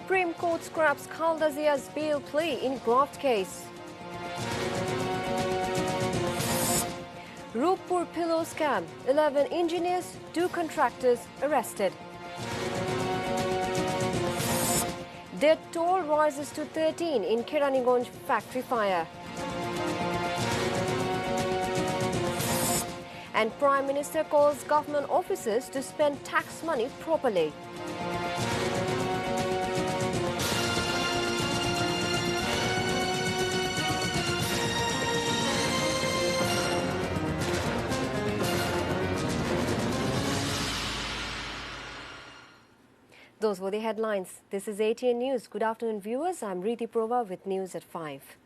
Supreme Court scraps Khaldazia's bail plea in graft case. Rupur pillow scam. 11 engineers, 2 contractors arrested. Death toll rises to 13 in Kiraniganj factory fire. And Prime Minister calls government officers to spend tax money properly. Those were the headlines. This is ATN News. Good afternoon, viewers. I'm Riti Prova with news at 5.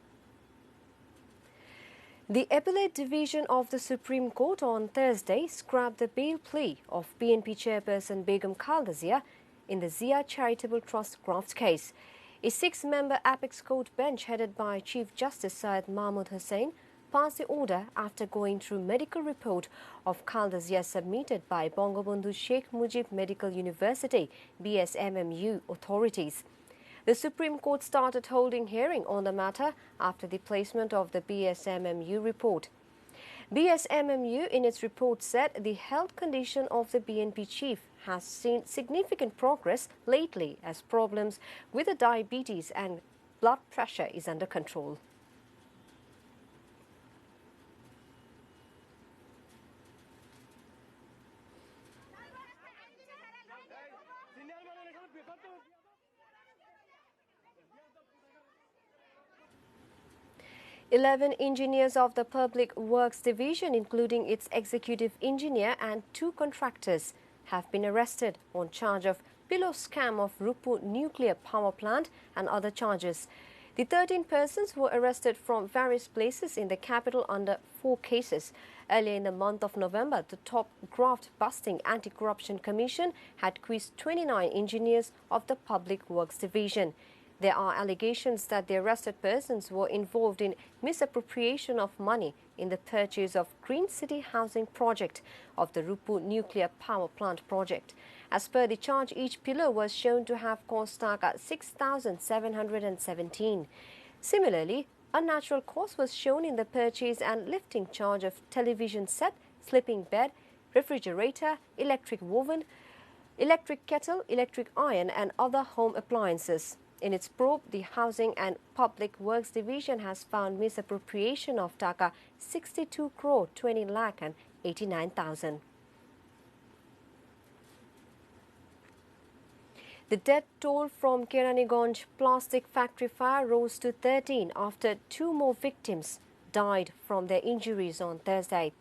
The Appellate Division of the Supreme Court on Thursday scrapped the bail plea of BNP chairperson Begum Khaldazia in the Zia Charitable Trust graft case. A 6-member Apex Court bench headed by Chief Justice Syed Mahmood Hussain passed the order after going through medical report of Khaldazia submitted by Bangabandhu Sheikh Mujib Medical University BSMMU authorities. The Supreme Court started holding hearing on the matter after the placement of the BSMMU report. BSMMU in its report said the health condition of the BNP chief has seen significant progress lately as problems with the diabetes and blood pressure is under control. Eleven engineers of the Public Works Division, including its executive engineer and 2 contractors, have been arrested on charge of pillow scam of Rupur nuclear power plant and other charges. The 13 persons were arrested from various places in the capital under 4 cases. Earlier in the month of November, the top graft-busting Anti-Corruption Commission had quizzed 29 engineers of the Public Works Division. There are allegations that the arrested persons were involved in misappropriation of money in the purchase of Green City Housing Project of the Rupur nuclear power plant project. As per the charge, each pillar was shown to have cost Taka 6,717. Similarly, unnatural cost was shown in the purchase and lifting charge of television set, sleeping bed, refrigerator, electric oven, electric kettle, electric iron and other home appliances. In its probe, the Housing and Public Works Division has found misappropriation of Taka 62 crore 20 lakh and 89,000. The death toll from Kiraniganj plastic factory fire rose to 13 after 2 more victims died from their injuries on Thursday.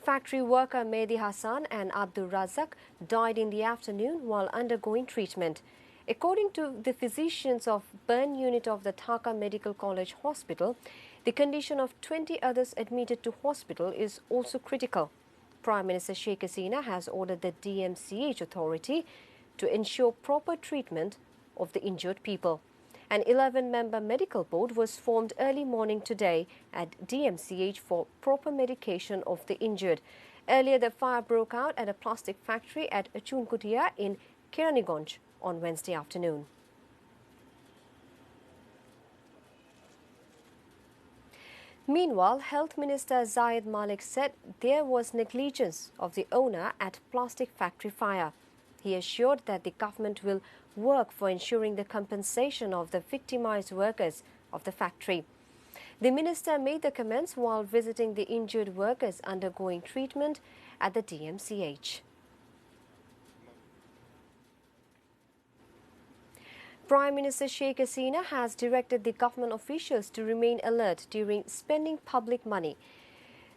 Factory worker Mehdi Hassan and Abdul Razak died in the afternoon while undergoing treatment. According to the physicians of burn unit of the Dhaka Medical College Hospital, the condition of 20 others admitted to hospital is also critical. Prime Minister Sheikh Hasina has ordered the DMCH authority to ensure proper treatment of the injured people. An 11-member medical board was formed early morning today at DMCH for proper medication of the injured. Earlier, the fire broke out at a plastic factory at Chunkutia in Kiraniganj on Wednesday afternoon. Meanwhile, Health Minister Zahid Malik said there was negligence of the owner at plastic factory fire. He assured that the government will work for ensuring the compensation of the victimized workers of the factory. The minister made the comments while visiting the injured workers undergoing treatment at the DMCH. Prime Minister Sheikh Hasina has directed the government officials to remain alert during spending public money.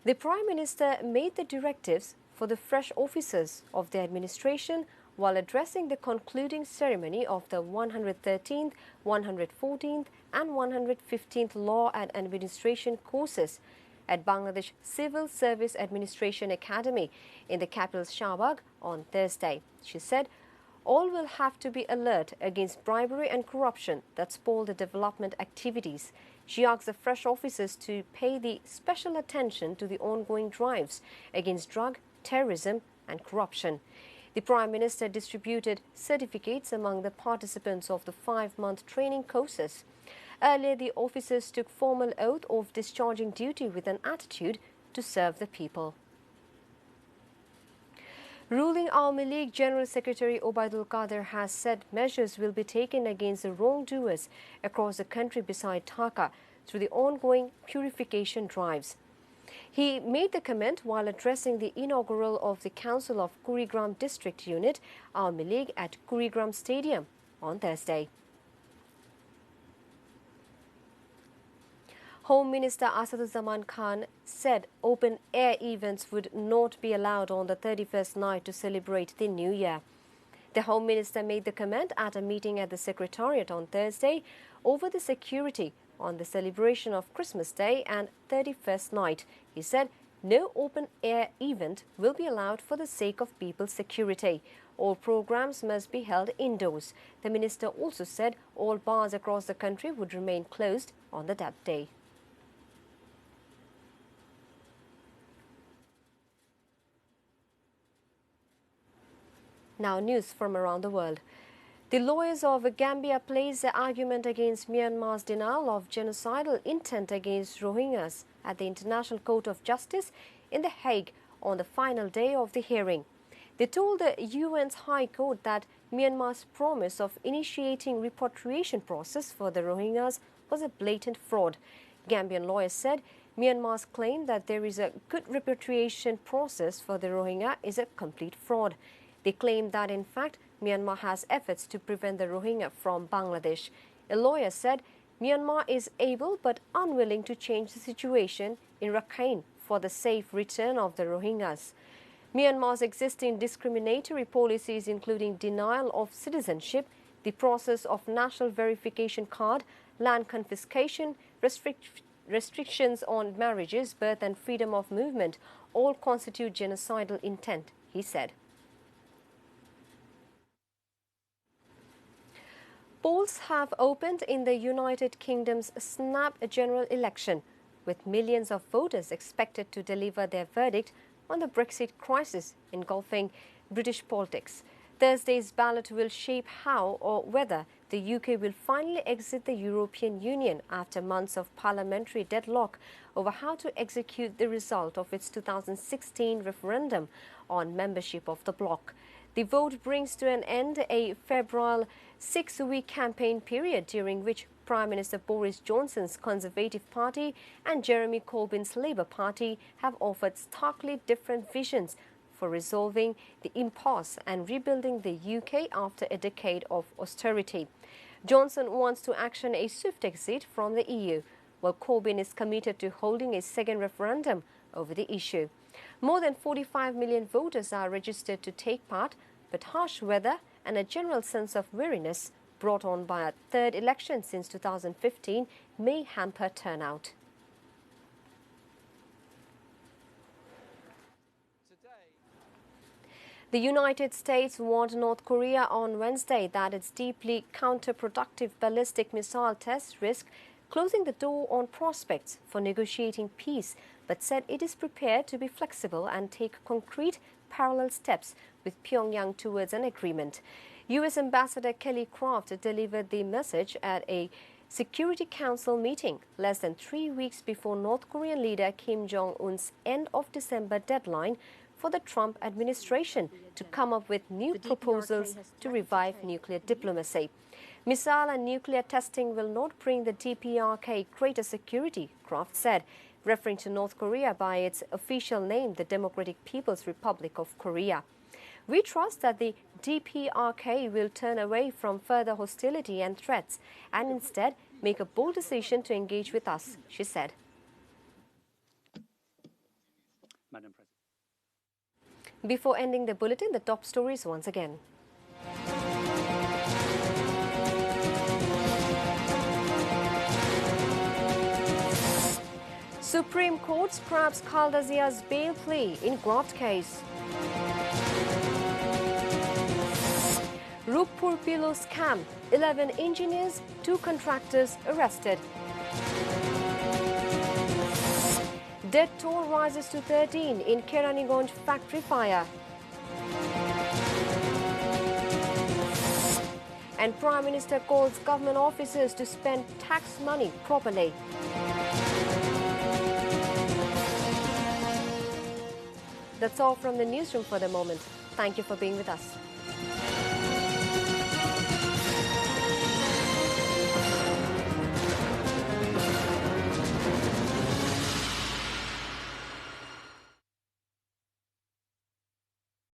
The Prime Minister made the directives for the fresh officers of the administration while addressing the concluding ceremony of the 113th, 114th and 115th Law and Administration courses at Bangladesh Civil Service Administration Academy in the capital Shahbag on Thursday. She said, all will have to be alert against bribery and corruption that spoil the development activities. She asked the fresh officers to pay the special attention to the ongoing drives against drug, terrorism and corruption. The Prime Minister distributed certificates among the participants of the 5-month training courses. Earlier, the officers took formal oath of discharging duty with an attitude to serve the people. Ruling Awami League General Secretary Obaidul Qadir has said measures will be taken against the wrongdoers across the country beside Dhaka through the ongoing purification drives. He made the comment while addressing the inaugural of the Council of Kurigram District Unit, Awami League, at Kurigram Stadium on Thursday. Home Minister Asaduzzaman Khan said open-air events would not be allowed on the 31st night to celebrate the New Year. The Home Minister made the comment at a meeting at the Secretariat on Thursday over the security on the celebration of Christmas Day and 31st night. He said no open-air event will be allowed for the sake of people's security. All programs must be held indoors. The Minister also said all bars across the country would remain closed on that day. Now news from around the world. The lawyers of Gambia placed the argument against Myanmar's denial of genocidal intent against Rohingyas at the International Court of Justice in The Hague on the final day of the hearing. They told the UN's High Court that Myanmar's promise of initiating repatriation process for the Rohingyas was a blatant fraud. Gambian lawyers said Myanmar's claim that there is a good repatriation process for the Rohingya is a complete fraud. They claim that, in fact, Myanmar has efforts to prevent the Rohingya from Bangladesh. A lawyer said Myanmar is able but unwilling to change the situation in Rakhine for the safe return of the Rohingyas. Myanmar's existing discriminatory policies, including denial of citizenship, the process of national verification card, land confiscation, restrictions on marriages, birth and freedom of movement, all constitute genocidal intent, he said. Polls have opened in the United Kingdom's snap general election, with millions of voters expected to deliver their verdict on the Brexit crisis engulfing British politics. Thursday's ballot will shape how or whether the UK will finally exit the European Union after months of parliamentary deadlock over how to execute the result of its 2016 referendum on membership of the bloc. The vote brings to an end a febrile 6-week campaign period during which Prime Minister Boris Johnson's Conservative Party and Jeremy Corbyn's Labour Party have offered starkly different visions for resolving the impasse and rebuilding the UK after a decade of austerity. Johnson wants to action a swift exit from the EU, while Corbyn is committed to holding a second referendum over the issue. More than 45 million voters are registered to take part, but harsh weather and a general sense of weariness brought on by a third election since 2015 may hamper turnout. The United States warned North Korea on Wednesday that its deeply counterproductive ballistic missile tests risk closing the door on prospects for negotiating peace, but said it is prepared to be flexible and take concrete parallel steps with Pyongyang towards an agreement. U.S. Ambassador Kelly Craft delivered the message at a Security Council meeting less than 3 weeks before North Korean leader Kim Jong-un's end of December deadline for the Trump administration to come up with new proposals to revive nuclear diplomacy. Missile and nuclear testing will not bring the DPRK greater security, Craft said, referring to North Korea by its official name, the Democratic People's Republic of Korea. We trust that the DPRK will turn away from further hostility and threats and instead make a bold decision to engage with us, she said. Madam President. Before ending the bulletin, the top stories once again. Supreme Court scraps Khaldazia's bail plea in graft case. Rupur Pillow scam, 11 engineers, 2 contractors arrested. Death toll rises to 13 in Keraniganj factory fire. And Prime Minister calls government officers to spend tax money properly. That's all from the newsroom for the moment. Thank you for being with us.